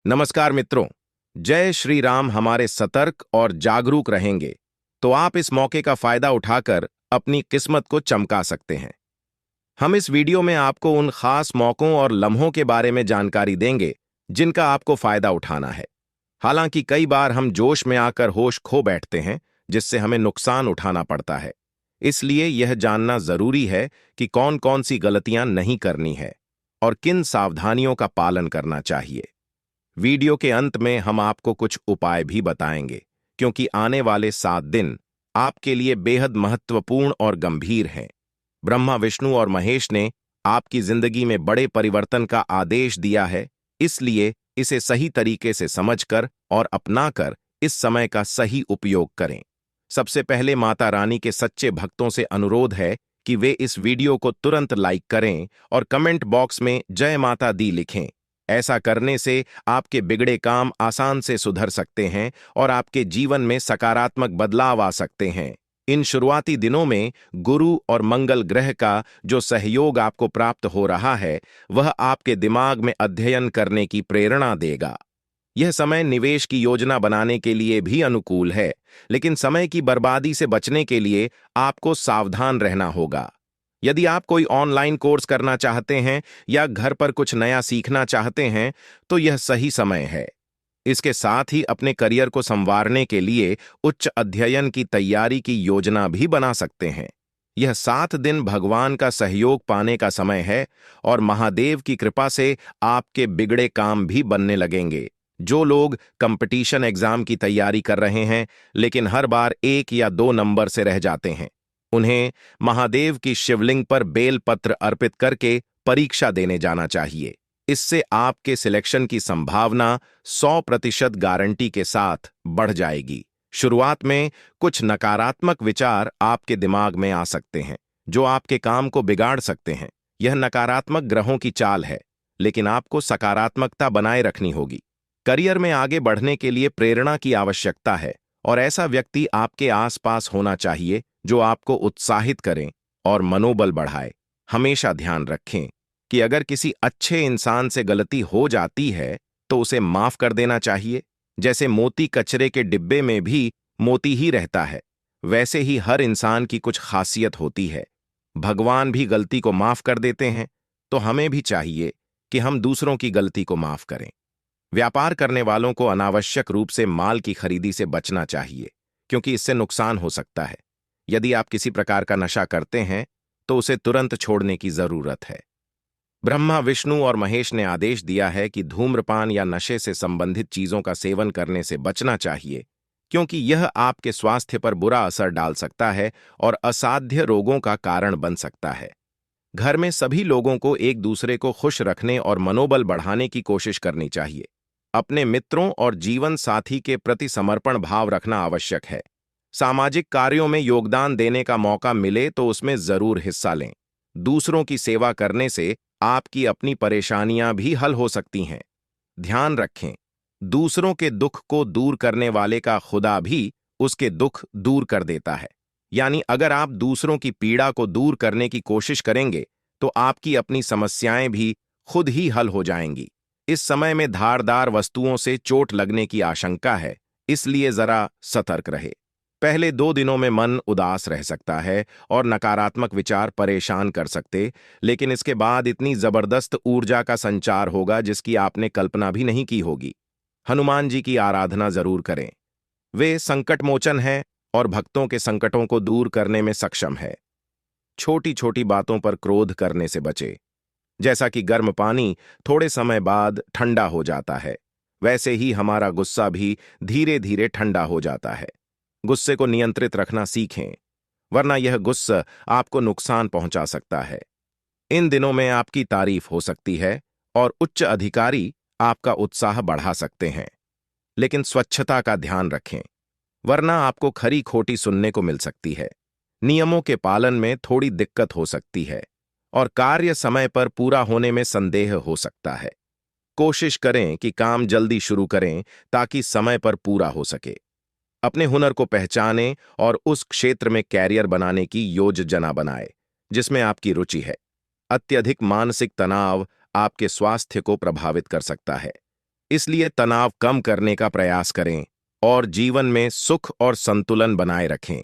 नमस्कार मित्रों। जय श्री राम। हमारे सतर्क और जागरूक रहेंगे तो आप इस मौके का फायदा उठाकर अपनी किस्मत को चमका सकते हैं। हम इस वीडियो में आपको उन खास मौकों और लम्हों के बारे में जानकारी देंगे जिनका आपको फायदा उठाना है। हालांकि कई बार हम जोश में आकर होश खो बैठते हैं, जिससे हमें नुकसान उठाना पड़ता है। इसलिए यह जानना जरूरी है कि कौन कौन सी गलतियां नहीं करनी है और किन सावधानियों का पालन करना चाहिए। वीडियो के अंत में हम आपको कुछ उपाय भी बताएंगे, क्योंकि आने वाले 7 दिन आपके लिए बेहद महत्वपूर्ण और गंभीर हैं। ब्रह्मा, विष्णु और महेश ने आपकी जिंदगी में बड़े परिवर्तन का आदेश दिया है, इसलिए इसे सही तरीके से समझकर और अपनाकर इस समय का सही उपयोग करें। सबसे पहले माता रानी के सच्चे भक्तों से अनुरोध है कि वे इस वीडियो को तुरंत लाइक करें और कमेंट बॉक्स में जय माता दी लिखें। ऐसा करने से आपके बिगड़े काम आसान से सुधर सकते हैं और आपके जीवन में सकारात्मक बदलाव आ सकते हैं। इन शुरुआती दिनों में गुरु और मंगल ग्रह का जो सहयोग आपको प्राप्त हो रहा है, वह आपके दिमाग में अध्ययन करने की प्रेरणा देगा। यह समय निवेश की योजना बनाने के लिए भी अनुकूल है, लेकिन समय की बर्बादी से बचने के लिए आपको सावधान रहना होगा। यदि आप कोई ऑनलाइन कोर्स करना चाहते हैं या घर पर कुछ नया सीखना चाहते हैं, तो यह सही समय है। इसके साथ ही अपने करियर को संवारने के लिए उच्च अध्ययन की तैयारी की योजना भी बना सकते हैं। यह 7 दिन भगवान का सहयोग पाने का समय है और महादेव की कृपा से आपके बिगड़े काम भी बनने लगेंगे। जो लोग कंपटीशन एग्जाम की तैयारी कर रहे हैं लेकिन हर बार 1 या 2 नंबर से रह जाते हैं, उन्हें महादेव की शिवलिंग पर बेल पत्र अर्पित करके परीक्षा देने जाना चाहिए। इससे आपके सिलेक्शन की संभावना 100% गारंटी के साथ बढ़ जाएगी। शुरुआत में कुछ नकारात्मक विचार आपके दिमाग में आ सकते हैं, जो आपके काम को बिगाड़ सकते हैं। यह नकारात्मक ग्रहों की चाल है, लेकिन आपको सकारात्मकता बनाए रखनी होगी। करियर में आगे बढ़ने के लिए प्रेरणा की आवश्यकता है और ऐसा व्यक्ति आपके आसपास होना चाहिए जो आपको उत्साहित करें और मनोबल बढ़ाए। हमेशा ध्यान रखें कि अगर किसी अच्छे इंसान से गलती हो जाती है तो उसे माफ कर देना चाहिए। जैसे मोती कचरे के डिब्बे में भी मोती ही रहता है, वैसे ही हर इंसान की कुछ खासियत होती है। भगवान भी गलती को माफ कर देते हैं, तो हमें भी चाहिए कि हम दूसरों की गलती को माफ करें। व्यापार करने वालों को अनावश्यक रूप से माल की खरीदी से बचना चाहिए, क्योंकि इससे नुकसान हो सकता है। यदि आप किसी प्रकार का नशा करते हैं तो उसे तुरंत छोड़ने की जरूरत है। ब्रह्मा, विष्णु और महेश ने आदेश दिया है कि धूम्रपान या नशे से संबंधित चीजों का सेवन करने से बचना चाहिए, क्योंकि यह आपके स्वास्थ्य पर बुरा असर डाल सकता है और असाध्य रोगों का कारण बन सकता है। घर में सभी लोगों को एक दूसरे को खुश रखने और मनोबल बढ़ाने की कोशिश करनी चाहिए। अपने मित्रों और जीवन साथी के प्रति समर्पण भाव रखना आवश्यक है। सामाजिक कार्यों में योगदान देने का मौका मिले तो उसमें जरूर हिस्सा लें। दूसरों की सेवा करने से आपकी अपनी परेशानियां भी हल हो सकती हैं। ध्यान रखें, दूसरों के दुख को दूर करने वाले का खुदा भी उसके दुख दूर कर देता है। यानी अगर आप दूसरों की पीड़ा को दूर करने की कोशिश करेंगे तो आपकी अपनी समस्याएं भी खुद ही हल हो जाएंगी। इस समय में धारदार वस्तुओं से चोट लगने की आशंका है, इसलिए जरा सतर्क रहे। पहले 2 दिनों में मन उदास रह सकता है और नकारात्मक विचार परेशान कर सकते, लेकिन इसके बाद इतनी जबरदस्त ऊर्जा का संचार होगा जिसकी आपने कल्पना भी नहीं की होगी। हनुमान जी की आराधना जरूर करें। वे संकट मोचन है और भक्तों के संकटों को दूर करने में सक्षम है। छोटी छोटी बातों पर क्रोध करने से बचे। जैसा कि गर्म पानी थोड़े समय बाद ठंडा हो जाता है, वैसे ही हमारा गुस्सा भी धीरे धीरे ठंडा हो जाता है। गुस्से को नियंत्रित रखना सीखें, वरना यह गुस्सा आपको नुकसान पहुंचा सकता है। इन दिनों में आपकी तारीफ हो सकती है और उच्च अधिकारी आपका उत्साह बढ़ा सकते हैं, लेकिन स्वच्छता का ध्यान रखें, वरना आपको खरी खोटी सुनने को मिल सकती है। नियमों के पालन में थोड़ी दिक्कत हो सकती है और कार्य समय पर पूरा होने में संदेह हो सकता है। कोशिश करें कि काम जल्दी शुरू करें ताकि समय पर पूरा हो सके। अपने हुनर को पहचानें और उस क्षेत्र में कैरियर बनाने की योजना बनाएं जिसमें आपकी रुचि है। अत्यधिक मानसिक तनाव आपके स्वास्थ्य को प्रभावित कर सकता है। इसलिए तनाव कम करने का प्रयास करें और जीवन में सुख और संतुलन बनाए रखें।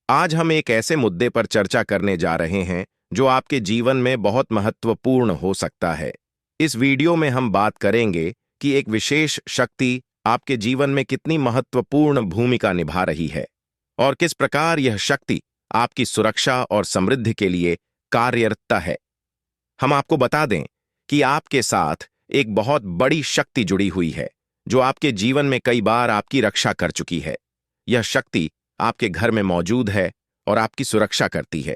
आज हम एक ऐसे मुद्दे पर चर्चा करने जा रहे हैं जो आपके जीवन में बहुत महत्वपूर्ण हो सकता है। इस वीडियो में हम बात करेंगे कि एक विशेष शक्ति आपके जीवन में कितनी महत्वपूर्ण भूमिका निभा रही है और किस प्रकार यह शक्ति आपकी सुरक्षा और समृद्धि के लिए कार्यरत है। हम आपको बता दें कि आपके साथ एक बहुत बड़ी शक्ति जुड़ी हुई है जो आपके जीवन में कई बार आपकी रक्षा कर चुकी है। यह शक्ति आपके घर में मौजूद है और आपकी सुरक्षा करती है।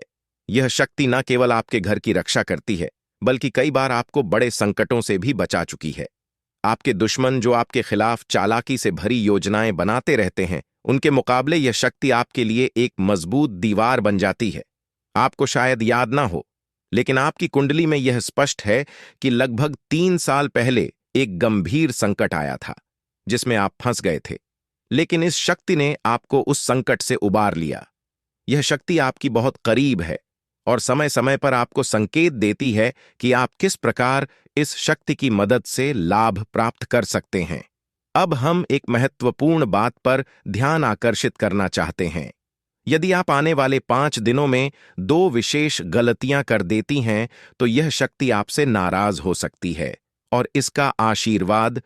यह शक्ति न केवल आपके घर की रक्षा करती है बल्कि कई बार आपको बड़े संकटों से भी बचा चुकी है। आपके दुश्मन जो आपके खिलाफ चालाकी से भरी योजनाएं बनाते रहते हैं, उनके मुकाबले यह शक्ति आपके लिए एक मजबूत दीवार बन जाती है। आपको शायद याद ना हो, लेकिन आपकी कुंडली में यह स्पष्ट है कि लगभग 3 साल पहले एक गंभीर संकट आया था जिसमें आप फंस गए थे, लेकिन इस शक्ति ने आपको उस संकट से उबार लिया। यह शक्ति आपकी बहुत करीब है और समय समय पर आपको संकेत देती है कि आप किस प्रकार इस शक्ति की मदद से लाभ प्राप्त कर सकते हैं। अब हम एक महत्वपूर्ण बात पर ध्यान आकर्षित करना चाहते हैं। यदि आप आने वाले 5 दिनों में 2 विशेष गलतियां कर देती हैं, तो यह शक्ति आपसे नाराज हो सकती है और इसका आशीर्वाद